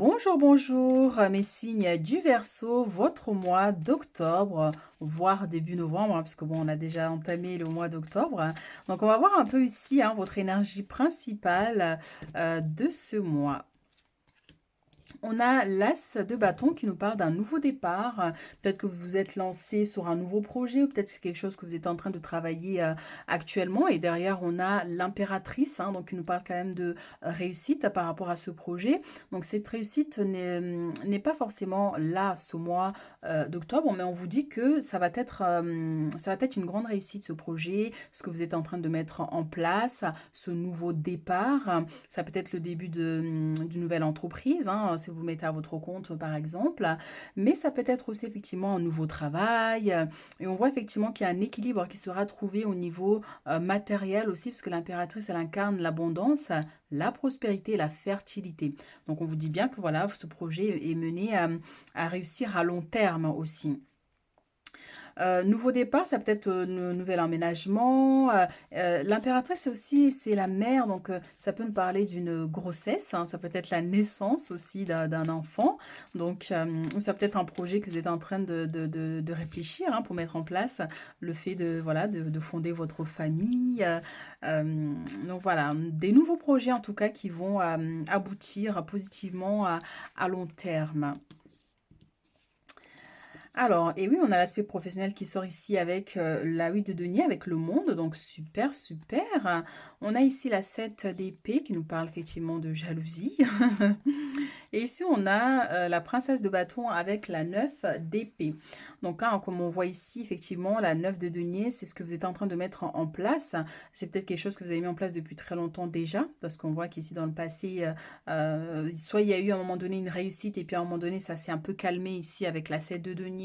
Bonjour, bonjour, mes signes du Verseau, votre mois d'octobre, voire début novembre, parce que bon, on a déjà entamé le mois d'octobre. Donc, on va voir un peu ici votre énergie principale de ce mois. On a l'As de bâton qui nous parle d'un nouveau départ. Peut-être que vous vous êtes lancé sur un nouveau projet ou peut-être que c'est quelque chose que vous êtes en train de travailler actuellement. Et derrière, on a l'impératrice, donc qui nous parle quand même de réussite par rapport à ce projet. Donc cette réussite n'est pas forcément là ce mois d'octobre, mais on vous dit que ça va être une grande réussite ce projet, ce que vous êtes en train de mettre en place, ce nouveau départ. Ça peut être le début d'une nouvelle entreprise, si vous mettez à votre compte par exemple, mais ça peut être aussi effectivement un nouveau travail. Et on voit effectivement qu'il y a un équilibre qui sera trouvé au niveau matériel aussi, parce que l'impératrice, elle incarne l'abondance, la prospérité et la fertilité. Donc on vous dit bien que voilà, ce projet est mené à réussir à long terme aussi. Nouveau départ, ça peut être nouvel emménagement. L'impératrice c'est aussi, c'est la mère, donc ça peut nous parler d'une grossesse, ça peut être la naissance aussi d'un enfant. Donc, ou ça peut être un projet que vous êtes en train de réfléchir pour mettre en place le fait de, voilà, de fonder votre famille. Donc voilà, des nouveaux projets en tout cas qui vont aboutir positivement à long terme. Alors, et oui, on a l'aspect professionnel qui sort ici avec la 8 de denier, avec le monde, donc super, super. On a ici la 7 d'épée qui nous parle effectivement de jalousie. Et ici, on a la princesse de bâton avec la 9 d'épée. Donc, comme on voit ici, effectivement, la 9 de denier, c'est ce que vous êtes en train de mettre en place. C'est peut-être quelque chose que vous avez mis en place depuis très longtemps déjà, parce qu'on voit qu'ici, dans le passé, soit il y a eu à un moment donné une réussite, et puis à un moment donné, ça s'est un peu calmé ici avec la 7 de denier,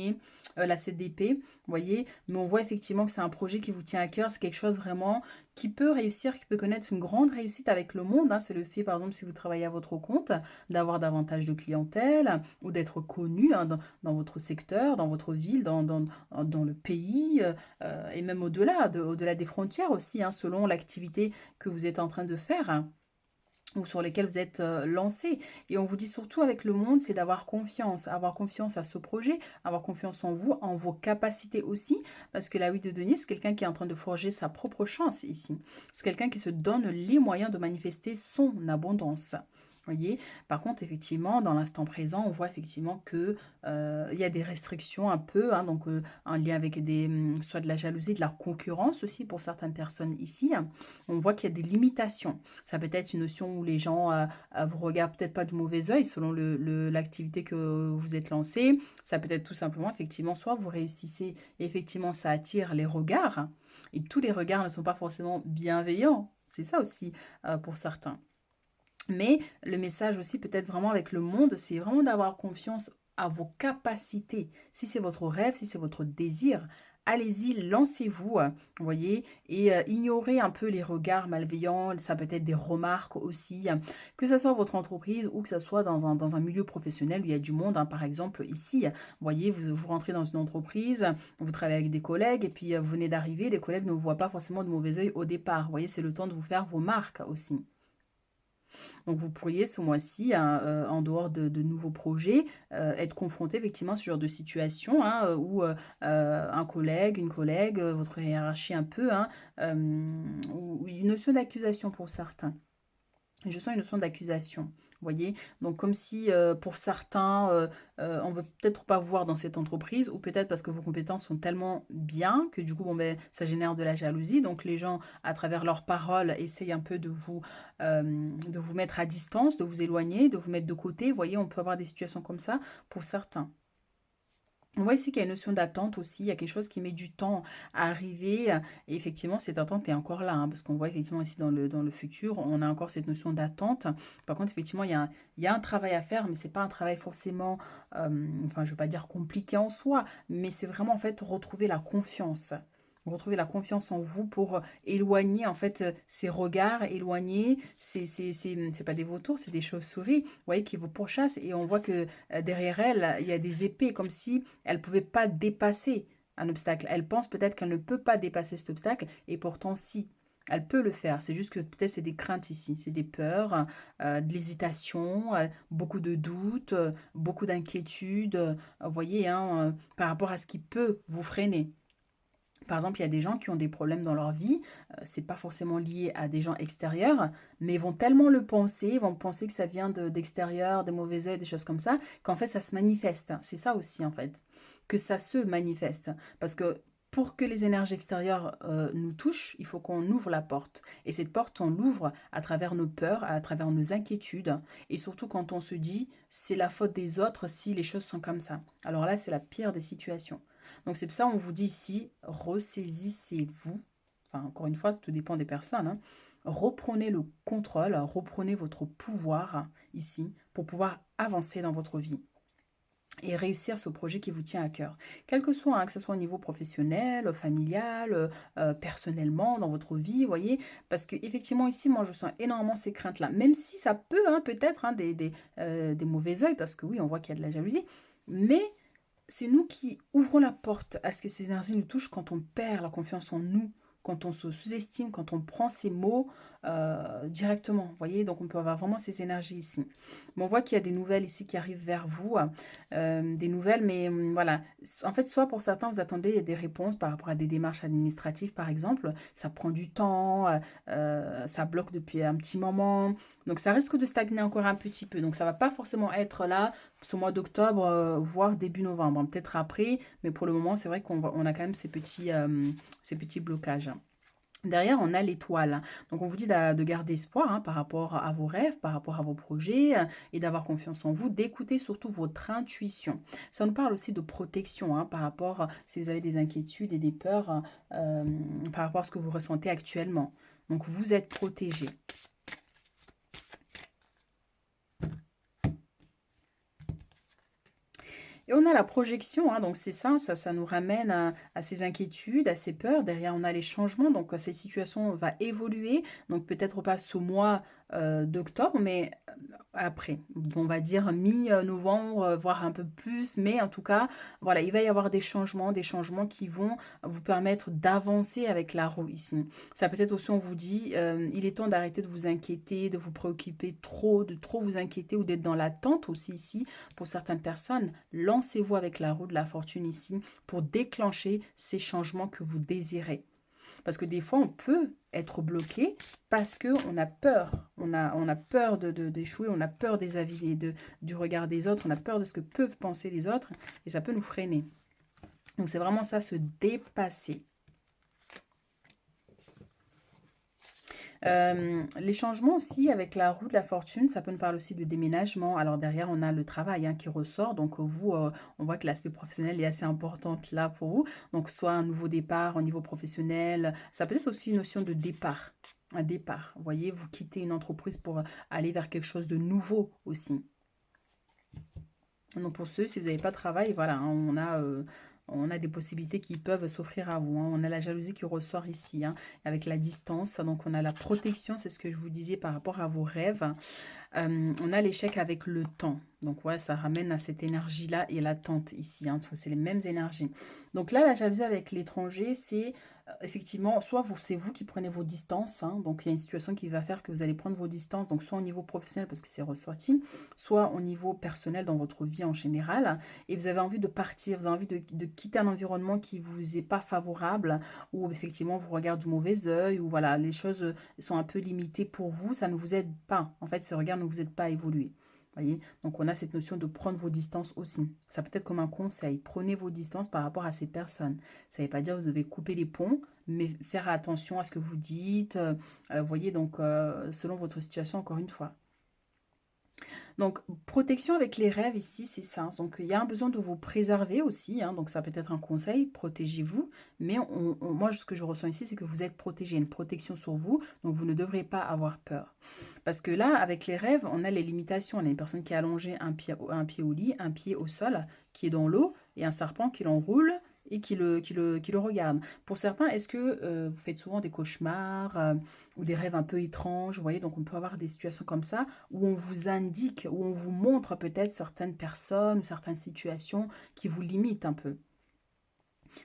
la 7 d'épée, vous voyez. Mais on voit effectivement que c'est un projet qui vous tient à cœur, c'est quelque chose vraiment qui peut réussir, qui peut connaître une grande réussite avec le monde. C'est le fait, par exemple, si vous travaillez à votre compte, d'avoir davantage de clientèle ou d'être connu dans votre secteur, dans votre ville, dans le pays et même au-delà des frontières aussi, selon l'activité que vous êtes en train de faire ou sur lesquels vous êtes lancé. Et on vous dit surtout avec le monde, c'est d'avoir confiance à ce projet, avoir confiance en vous, en vos capacités aussi, parce que la 8 de denier, c'est quelqu'un qui est en train de forger sa propre chance ici. C'est quelqu'un qui se donne les moyens de manifester son abondance. Voyez. Par contre, effectivement, dans l'instant présent, on voit effectivement que il y a des restrictions un peu, donc en lien avec soit de la jalousie, de la concurrence aussi pour certaines personnes ici. On voit qu'il y a des limitations. Ça peut être une notion où les gens vous regardent peut-être pas du mauvais œil selon l'activité que vous êtes lancé. Ça peut être tout simplement, effectivement, soit vous réussissez, et effectivement, ça attire les regards. Et tous les regards ne sont pas forcément bienveillants. C'est ça aussi pour certains. Mais le message aussi peut-être vraiment avec le monde, c'est vraiment d'avoir confiance à vos capacités. Si c'est votre rêve, si c'est votre désir, allez-y, lancez-vous, vous voyez, et ignorez un peu les regards malveillants, ça peut être des remarques aussi, que ce soit votre entreprise ou que ce soit dans un milieu professionnel où il y a du monde, par exemple ici, vous voyez, vous rentrez dans une entreprise, vous travaillez avec des collègues et puis vous venez d'arriver, les collègues ne vous voient pas forcément de mauvais œil au départ, vous voyez, c'est le temps de vous faire vos marques aussi. Donc vous pourriez ce mois-ci, en dehors de nouveaux projets, être confronté effectivement à ce genre de situation où un collègue, une collègue, votre hiérarchie un peu, ou une notion d'accusation pour certains. Je sens une notion d'accusation, vous voyez? Donc comme si pour certains, on veut peut-être pas vous voir dans cette entreprise ou peut-être parce que vos compétences sont tellement bien que du coup, bon, ben, ça génère de la jalousie. Donc les gens, à travers leurs paroles, essayent un peu de vous mettre à distance, de vous éloigner, de vous mettre de côté. Vous voyez, on peut avoir des situations comme ça pour certains. On voit ici qu'il y a une notion d'attente aussi, il y a quelque chose qui met du temps à arriver. Et effectivement, cette attente est encore là, parce qu'on voit effectivement ici dans le futur, on a encore cette notion d'attente. Par contre, effectivement, il y a un travail à faire, mais c'est pas un travail forcément, enfin, je veux pas dire compliqué en soi, mais c'est vraiment en fait retrouver la confiance. Retrouver la confiance en vous pour éloigner en fait ces regards, éloigner, c'est pas des vautours, c'est des chauves-souris, vous voyez, qui vous pourchassent et on voit que derrière elle, il y a des épées, comme si elle ne pouvait pas dépasser un obstacle. Elle pense peut-être qu'elle ne peut pas dépasser cet obstacle, et pourtant si. Elle peut le faire. C'est juste que peut-être c'est des craintes ici, c'est des peurs, de l'hésitation, beaucoup de doutes, beaucoup d'inquiétudes, vous voyez, hein, par rapport à ce qui peut vous freiner. Par exemple, il y a des gens qui ont des problèmes dans leur vie, c'est pas forcément lié à des gens extérieurs, mais ils vont tellement le penser, ils vont penser que ça vient d'extérieur, des mauvais œils, des choses comme ça, qu'en fait ça se manifeste. C'est ça aussi en fait, que ça se manifeste. Parce que pour que les énergies extérieures nous touchent, il faut qu'on ouvre la porte. Et cette porte, on l'ouvre à travers nos peurs, à travers nos inquiétudes, et surtout quand on se dit c'est la faute des autres si les choses sont comme ça. Alors là, c'est la pire des situations. Donc c'est pour ça on vous dit ici, ressaisissez-vous. Enfin, encore une fois, tout dépend des personnes, hein. Reprenez le contrôle, reprenez votre pouvoir ici pour pouvoir avancer dans votre vie et réussir ce projet qui vous tient à cœur. Quel que soit, hein, que ce soit au niveau professionnel, familial, personnellement, dans votre vie, vous voyez, parce que effectivement ici, moi, je sens énormément ces craintes-là, même si ça peut, hein, peut-être, hein, des mauvais œils, parce que oui, on voit qu'il y a de la jalousie, mais c'est nous qui ouvrons la porte à ce que ces énergies nous touchent quand on perd la confiance en nous, quand on se sous-estime, quand on prend ces mots directement. Vous voyez, donc on peut avoir vraiment ces énergies ici. Mais on voit qu'il y a des nouvelles ici qui arrivent vers vous, des nouvelles, mais voilà. En fait, soit pour certains, vous attendez des réponses par rapport à des démarches administratives, par exemple. Ça prend du temps, ça bloque depuis un petit moment. Donc ça risque de stagner encore un petit peu. Donc ça va pas forcément être là ce mois d'octobre, voire début novembre, hein, peut-être après, mais pour le moment, c'est vrai on a quand même ces petits blocages. Derrière, on a l'étoile. Donc, on vous dit de garder espoir, hein, par rapport à vos rêves, par rapport à vos projets, et d'avoir confiance en vous, d'écouter surtout votre intuition. Ça nous parle aussi de protection, hein, par rapport, si vous avez des inquiétudes et des peurs, par rapport à ce que vous ressentez actuellement. Donc, vous êtes protégé. Et on a la projection, hein, donc c'est ça nous ramène à ces inquiétudes, à ces peurs. Derrière, on a les changements, donc cette situation va évoluer. Donc peut-être pas ce mois d'octobre, mais après, on va dire mi-novembre, voire un peu plus. Mais en tout cas, voilà, il va y avoir des changements qui vont vous permettre d'avancer avec la roue ici. Ça peut être aussi, on vous dit, il est temps d'arrêter de vous inquiéter, de vous préoccuper trop, de trop vous inquiéter ou d'être dans l'attente aussi ici pour certaines personnes. Lancez-vous avec la roue de la fortune ici pour déclencher ces changements que vous désirez. Parce que des fois, on peut être bloqué parce qu'on a peur. On a peur d'échouer, on a peur des avis et du regard des autres, on a peur de ce que peuvent penser les autres et ça peut nous freiner. Donc c'est vraiment ça, se dépasser. Les changements aussi avec la roue de la fortune, ça peut nous parler aussi de déménagement. Alors derrière, on a le travail, hein, qui ressort. Donc vous, on voit que l'aspect professionnel est assez important là pour vous. Donc soit un nouveau départ au niveau professionnel, ça peut être aussi une notion de départ. Un départ, vous voyez, vous quittez une entreprise pour aller vers quelque chose de nouveau aussi. Donc pour ceux, si vous n'avez pas de travail, voilà, hein, on a des possibilités qui peuvent s'offrir à vous, hein. On a la jalousie qui ressort ici, hein, avec la distance. Donc on a la protection, c'est ce que je vous disais par rapport à vos rêves. On a l'échec avec le temps. Donc ouais, ça ramène à cette énergie-là et l'attente ici, hein, c'est les mêmes énergies. Donc là, la jalousie avec l'étranger, c'est effectivement, soit c'est vous qui prenez vos distances, hein, donc il y a une situation qui va faire que vous allez prendre vos distances, donc soit au niveau professionnel parce que c'est ressorti, soit au niveau personnel dans votre vie en général, et vous avez envie de partir, vous avez envie de quitter un environnement qui vous est pas favorable, ou effectivement vous regarde du mauvais œil, ou voilà, les choses sont un peu limitées pour vous, ça ne vous aide pas. En fait, ces regards ne vous aident pas à évoluer. Voyez. Donc on a cette notion de prendre vos distances aussi. Ça peut être comme un conseil. Prenez vos distances par rapport à ces personnes. Ça ne veut pas dire que vous devez couper les ponts, mais faire attention à ce que vous dites. Voyez, donc selon votre situation, encore une fois. Donc, protection avec les rêves ici, c'est ça. Donc, il y a un besoin de vous préserver aussi, hein. Donc, ça peut être un conseil, protégez-vous. Mais moi, ce que je ressens ici, c'est que vous êtes protégé, une protection sur vous. Donc, vous ne devrez pas avoir peur. Parce que là, avec les rêves, on a les limitations. On a une personne qui a allongé un pied au lit, un pied au sol, qui est dans l'eau, et un serpent qui l'enroule et qui le regarde. Pour certains, est-ce que vous faites souvent des cauchemars ou des rêves un peu étranges, vous voyez, donc on peut avoir des situations comme ça où on vous indique, où on vous montre peut-être certaines personnes ou certaines situations qui vous limitent un peu.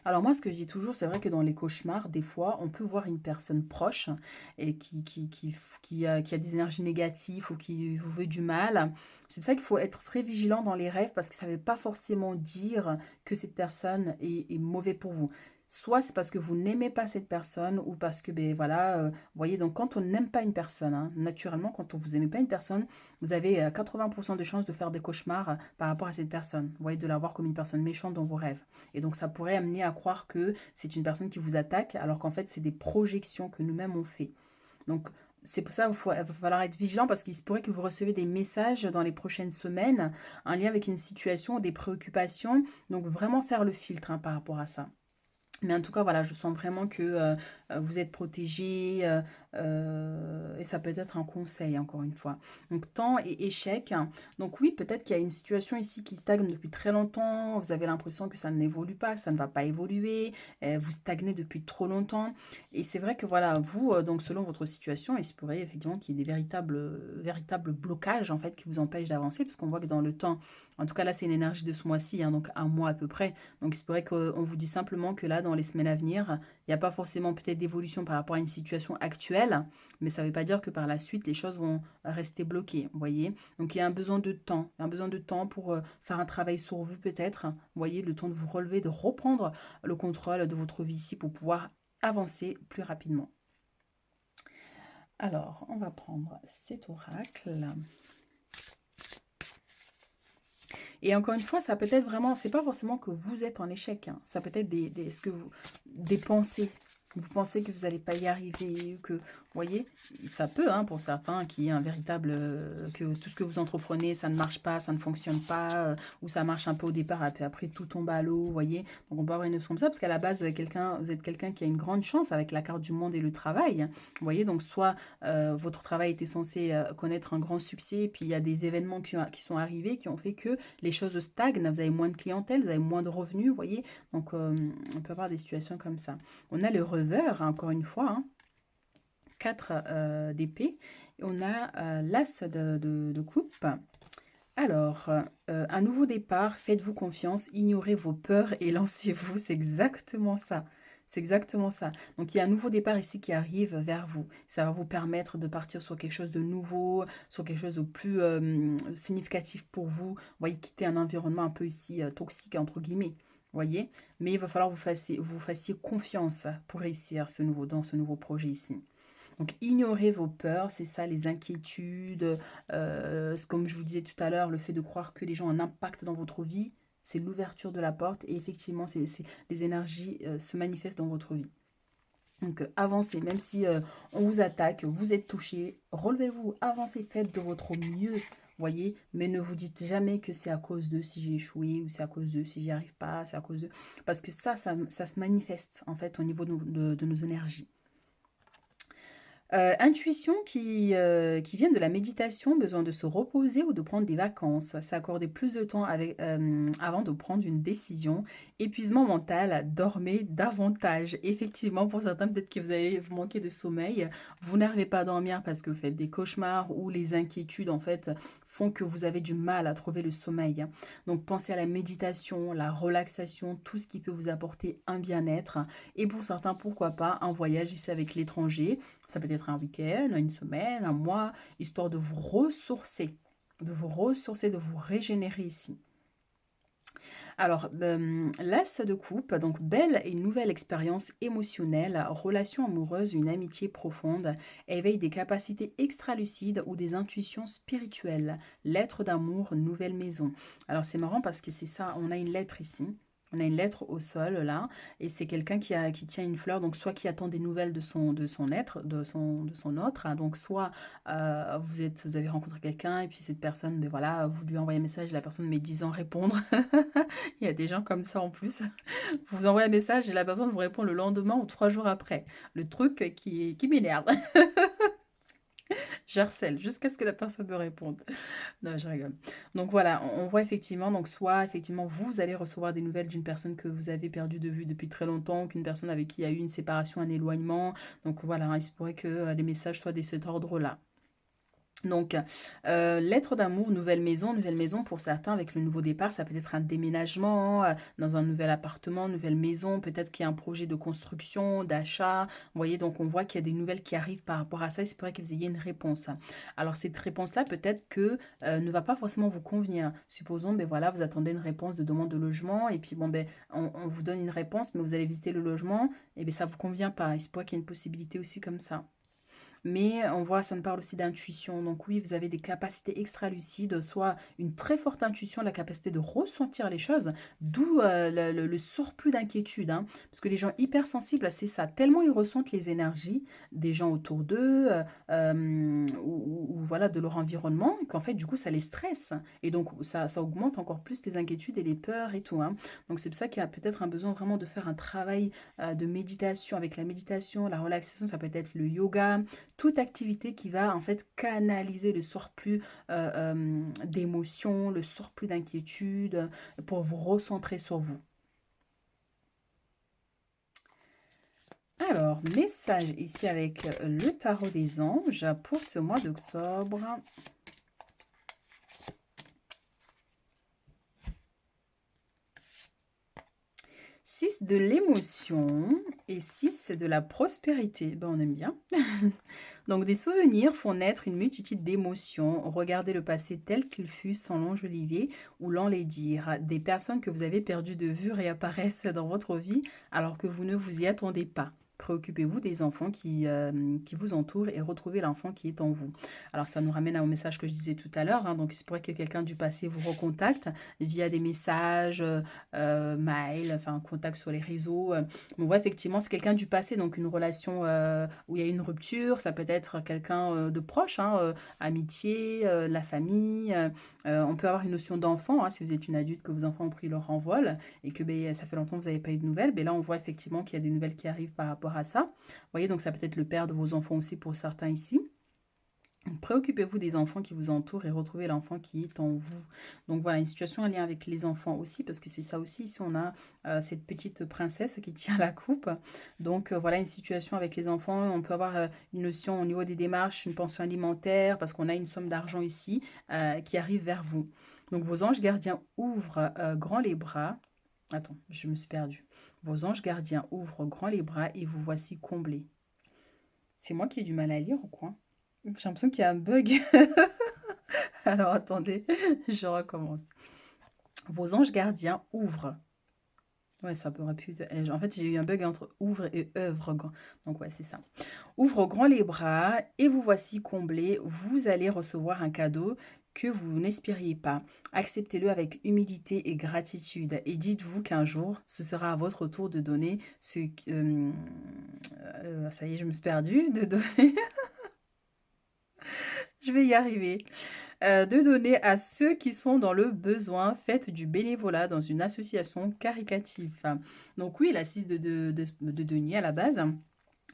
Alors moi, ce que je dis toujours, c'est vrai que dans les cauchemars, des fois, on peut voir une personne proche et qui a des énergies négatives ou qui vous veut du mal. C'est pour ça qu'il faut être très vigilant dans les rêves parce que ça ne veut pas forcément dire que cette personne est mauvais pour vous. Soit c'est parce que vous n'aimez pas cette personne ou parce que, ben voilà, vous voyez, donc quand on n'aime pas une personne, hein, naturellement, quand on vous aimez pas une personne, vous avez 80% de chances de faire des cauchemars par rapport à cette personne. Vous voyez, de la voir comme une personne méchante dans vos rêves. Et donc, ça pourrait amener à croire que c'est une personne qui vous attaque, alors qu'en fait, c'est des projections que nous-mêmes on fait. Donc, c'est pour ça qu'il va falloir être vigilant parce qu'il se pourrait que vous recevez des messages dans les prochaines semaines, en lien avec une situation ou des préoccupations. Donc, vraiment faire le filtre hein, par rapport à ça. Mais en tout cas, voilà, je sens vraiment que vous êtes protégé et ça peut être un conseil, encore une fois. Donc, temps et échec. Donc, oui, peut-être qu'il y a une situation ici qui stagne depuis très longtemps. Vous avez l'impression que ça n'évolue pas, ça ne va pas évoluer. Vous stagnez depuis trop longtemps. Et c'est vrai que, voilà, vous, donc, selon votre situation, il se pourrait effectivement qu'il y ait des véritables blocages, en fait, qui vous empêchent d'avancer. Parce qu'on voit que dans le temps, en tout cas, là, c'est une énergie de ce mois-ci, hein, donc un mois à peu près. Donc, il se pourrait qu'on vous dit simplement que là, dans les semaines à venir, il n'y a pas forcément peut-être d'évolution par rapport à une situation actuelle, mais ça ne veut pas dire que par la suite, les choses vont rester bloquées, vous voyez. Donc, il y a un besoin de temps, un besoin de temps pour faire un travail sur vous peut-être, vous voyez, le temps de vous relever, de reprendre le contrôle de votre vie ici pour pouvoir avancer plus rapidement. Alors, on va prendre cet oracle. Et encore une fois, ça peut être vraiment, c'est pas forcément que vous êtes en échec, hein. Ça peut être des pensées. Vous pensez que vous n'allez pas y arriver, que, vous voyez, ça peut, hein, pour certains, qu'il y ait un véritable, que tout ce que vous entreprenez, ça ne marche pas, ça ne fonctionne pas, ou ça marche un peu au départ, et puis après tout tombe à l'eau, vous voyez. Donc on peut avoir une notion comme ça, parce qu'à la base, vous êtes quelqu'un qui a une grande chance avec la carte du monde et le travail, vous voyez. Donc soit votre travail était censé connaître un grand succès, et puis il y a des événements qui sont arrivés, qui ont fait que les choses stagnent, vous avez moins de clientèle, vous avez moins de revenus, vous voyez. Donc, on peut avoir des situations comme ça. On a le revers, hein, encore une fois, hein, 4 d'épée. Et on a l'as de coupe. Alors, un nouveau départ, faites-vous confiance, ignorez vos peurs et lancez-vous. C'est exactement ça. C'est exactement ça. Donc, il y a un nouveau départ ici qui arrive vers vous. Ça va vous permettre de partir sur quelque chose de nouveau, sur quelque chose de plus significatif pour vous. Vous voyez, quitter un environnement un peu ici toxique, entre guillemets. Vous voyez? Mais il va falloir que vous fassiez confiance pour réussir dans ce nouveau projet ici. Donc, ignorez vos peurs, c'est ça, les inquiétudes, comme je vous disais tout à l'heure, le fait de croire que les gens ont un impact dans votre vie, c'est l'ouverture de la porte et effectivement, les énergies se manifestent dans votre vie. Donc, avancez, même si on vous attaque, vous êtes touché, relevez-vous, avancez, faites de votre mieux, voyez, mais ne vous dites jamais que c'est à cause d'eux si j'ai échoué ou c'est à cause d'eux si j'y arrive pas, c'est à cause d'eux. Parce que ça se manifeste en fait au niveau de nos énergies. Intuition qui vient de la méditation, besoin de se reposer ou de prendre des vacances, s'accorder plus de temps avant de prendre une décision. Épuisement mental, dormez davantage. Effectivement, pour certains, peut-être que vous manquez de sommeil, vous n'arrivez pas à dormir parce que vous faites des cauchemars ou les inquiétudes en fait font que vous avez du mal à trouver le sommeil. Donc pensez à la méditation, la relaxation, tout ce qui peut vous apporter un bien-être. Et pour certains, pourquoi pas un voyage ici avec l'étranger. Ça peut être un week-end, une semaine, un mois, histoire de vous ressourcer, de vous régénérer ici. Alors, l'as de coupe, donc belle et nouvelle expérience émotionnelle, relation amoureuse, une amitié profonde, éveil des capacités extralucides ou des intuitions spirituelles, lettre d'amour, nouvelle maison. Alors c'est marrant parce que c'est ça, on a une lettre ici. On a une lettre au sol là, et c'est quelqu'un qui tient une fleur, donc soit qui attend des nouvelles de son être, de son autre, hein. Donc soit vous avez rencontré quelqu'un et puis cette personne, ben voilà, vous lui envoyez un message, la personne met 10 ans à répondre. Il y a des gens comme ça en plus. Vous envoyez un message et la personne vous répond le lendemain ou 3 jours après. Le truc qui m'énerve. J'harcèle jusqu'à ce que la personne me réponde. Non, je rigole. Donc voilà, on voit effectivement, donc soit effectivement vous allez recevoir des nouvelles d'une personne que vous avez perdue de vue depuis très longtemps, qu'une personne avec qui il y a eu une séparation, un éloignement. Donc voilà, il se pourrait que les messages soient de cet ordre-là. Donc, lettre d'amour, nouvelle maison pour certains avec le nouveau départ, ça peut être un déménagement dans un nouvel appartement, nouvelle maison, peut-être qu'il y a un projet de construction, d'achat. Vous voyez, donc on voit qu'il y a des nouvelles qui arrivent par rapport à ça. Il se pourrait que vous ayez une réponse. Alors, cette réponse-là, peut-être que ne va pas forcément vous convenir. Supposons, ben voilà, vous attendez une réponse de demande de logement et puis bon, ben on vous donne une réponse, mais vous allez visiter le logement et ben ça vous convient pas. Il se pourrait qu'il y ait une possibilité aussi comme ça. Mais on voit, ça me parle aussi d'intuition. Donc oui, vous avez des capacités extra-lucides, soit une très forte intuition, la capacité de ressentir les choses, d'où le surplus d'inquiétude. Hein. Parce que les gens hypersensibles, c'est ça. Tellement ils ressentent les énergies des gens autour d'eux, ou voilà, de leur environnement, qu'en fait, du coup, ça les stresse. Et donc, ça augmente encore plus les inquiétudes et les peurs et tout. Hein. Donc c'est pour ça qu'il y a peut-être un besoin vraiment de faire un travail de méditation. Avec la méditation, la relaxation, ça peut être le yoga, toute activité qui va en fait canaliser le surplus d'émotions, le surplus d'inquiétude pour vous recentrer sur vous. Alors, message ici avec le tarot des anges pour ce mois d'octobre. 6 de l'émotion et 6 c'est de la prospérité. Ben, on aime bien. Donc des souvenirs font naître une multitude d'émotions. Regardez le passé tel qu'il fut sans l'enjoliver ou l'enlaidir. Des personnes que vous avez perdues de vue réapparaissent dans votre vie alors que vous ne vous y attendez pas. Préoccupez-vous des enfants qui vous entourent et retrouvez l'enfant qui est en vous. Alors ça nous ramène au message que je disais tout à l'heure. Hein. Donc il se pourrait que quelqu'un du passé vous recontacte via des messages, mail, enfin contact sur les réseaux. On voit effectivement c'est quelqu'un du passé, donc une relation où il y a une rupture, ça peut être quelqu'un de proche, hein, amitié, la famille. On peut avoir une notion d'enfant, hein, si vous êtes une adulte, que vos enfants ont pris leur envol et que ben, ça fait longtemps que vous n'avez pas eu de nouvelles. Ben, là, on voit effectivement qu'il y a des nouvelles qui arrivent par rapport à ça. Vous voyez, donc ça peut être le père de vos enfants aussi pour certains ici. Préoccupez-vous des enfants qui vous entourent et retrouvez l'enfant qui est en vous. Donc voilà, une situation en lien avec les enfants aussi, parce que c'est ça aussi, ici on a cette petite princesse qui tient la coupe. Donc voilà, une situation avec les enfants, on peut avoir une notion au niveau des démarches, une pension alimentaire, parce qu'on a une somme d'argent ici qui arrive vers vous. Donc vos anges gardiens ouvrent grand les bras. Attends, je me suis perdue. Vos anges gardiens ouvrent grand les bras et vous voici comblés. C'est moi qui ai du mal à lire ou quoi? J'ai l'impression qu'il y a un bug. Alors attendez, je recommence. Vos anges gardiens ouvrent. Ouais, ça aurait pu. En fait, j'ai eu un bug entre ouvre et œuvre. Donc, ouais, c'est ça. Ouvre grand les bras et vous voici comblés. Vous allez recevoir un cadeau que vous n'espériez pas. Acceptez-le avec humilité et gratitude. Et dites-vous qu'un jour, ce sera à votre tour de donner ce. Ça y est, je me suis perdue. De donner. Je vais y arriver. De donner à ceux qui sont dans le besoin. Faites du bénévolat dans une association caritative. Donc oui, la 6 de denier à la base.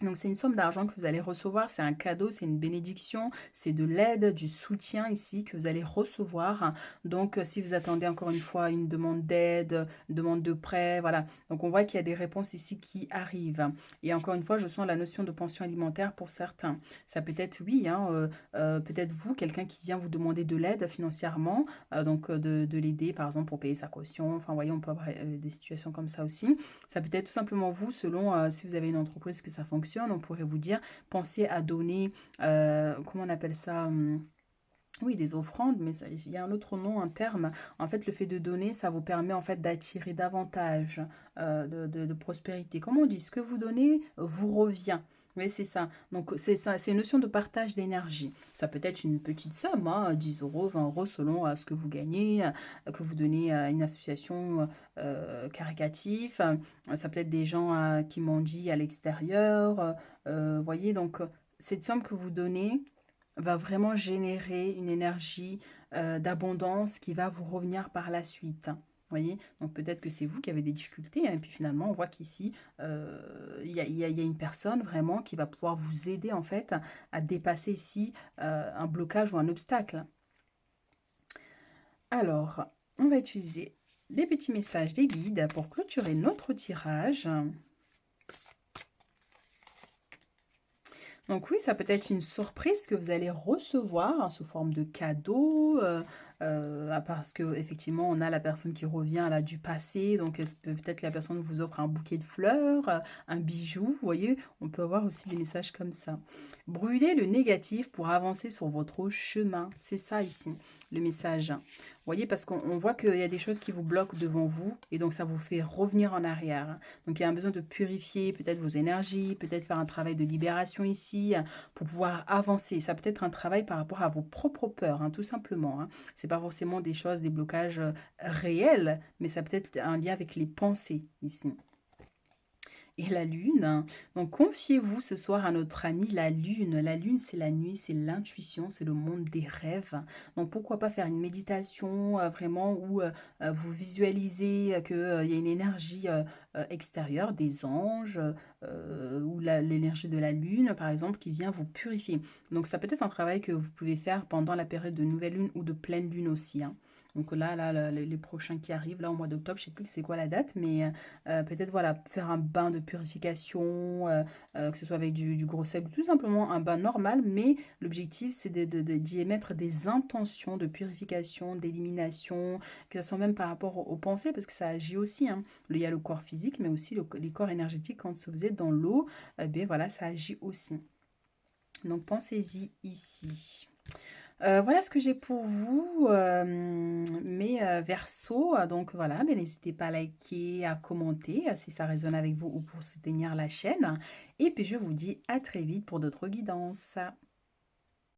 Donc c'est une somme d'argent que vous allez recevoir, c'est un cadeau, c'est une bénédiction, c'est de l'aide, du soutien ici que vous allez recevoir. Donc si vous attendez encore une fois une demande d'aide, une demande de prêt, voilà. Donc on voit qu'il y a des réponses ici qui arrivent. Et encore une fois, je sens la notion de pension alimentaire pour certains. Ça peut être oui, hein, peut-être vous, quelqu'un qui vient vous demander de l'aide financièrement, donc de l'aider par exemple pour payer sa caution. Enfin, voyez, on peut avoir des situations comme ça aussi. Ça peut être tout simplement vous, selon si vous avez une entreprise que ça fonctionne, on pourrait vous dire, pensez à donner, comment on appelle ça oui, des offrandes, mais il y a un autre nom, un terme. En fait, le fait de donner, ça vous permet en fait d'attirer davantage de prospérité. Comment on dit? Ce que vous donnez vous revient. Oui, c'est ça. Donc, c'est ça, c'est une notion de partage d'énergie. Ça peut être une petite somme, hein, 10 euros, 20 euros, selon ce que vous gagnez, que vous donnez à une association caritative. Ça peut être des gens qui mendient à l'extérieur. Voyez, donc, cette somme que vous donnez va vraiment générer une énergie d'abondance qui va vous revenir par la suite. Voyez, donc peut-être que c'est vous qui avez des difficultés, hein, et puis finalement on voit qu'ici il y a une personne vraiment qui va pouvoir vous aider en fait à dépasser ici un blocage ou un obstacle. Alors, on va utiliser des petits messages des guides pour clôturer notre tirage. Donc oui, ça peut être une surprise que vous allez recevoir, hein, sous forme de cadeau, parce que effectivement on a la personne qui revient, là, du passé, donc peut-être la personne vous offre un bouquet de fleurs, un bijou, vous voyez? On peut avoir aussi des messages comme ça. Brûlez le négatif pour avancer sur votre chemin, c'est ça ici, le message. Vous voyez? Parce qu'on voit qu'il y a des choses qui vous bloquent devant vous et donc ça vous fait revenir en arrière, hein. Donc il y a un besoin de purifier peut-être vos énergies, peut-être faire un travail de libération ici, pour pouvoir avancer. Ça peut être un travail par rapport à vos propres peurs, hein, tout simplement, hein. C'est pas forcément des choses, des blocages réels, mais ça peut être un lien avec les pensées ici. Et la lune, donc confiez-vous ce soir à notre amie la lune. La lune, c'est la nuit, c'est l'intuition, c'est le monde des rêves. Donc pourquoi pas faire une méditation vraiment où vous visualisez qu'il y a une énergie extérieure, des anges, ou l'énergie de la lune, par exemple, qui vient vous purifier. Donc ça peut être un travail que vous pouvez faire pendant la période de nouvelle lune ou de pleine lune aussi, hein. Donc là, les prochains qui arrivent, là, au mois d'octobre, je sais plus c'est quoi la date, mais peut-être, voilà, faire un bain de purification, que ce soit avec du gros sel ou tout simplement un bain normal, mais l'objectif, c'est d'y émettre des intentions de purification, d'élimination, que ce soit même par rapport aux pensées, parce que ça agit aussi, hein. Il y a le corps physique, mais aussi les corps énergétiques, quand vous êtes dans l'eau, bien voilà, ça agit aussi. Donc pensez-y ici. Voilà ce que j'ai pour vous, mes Verseaux. Donc voilà, mais n'hésitez pas à liker, à commenter si ça résonne avec vous ou pour soutenir la chaîne. Et puis je vous dis à très vite pour d'autres guidances.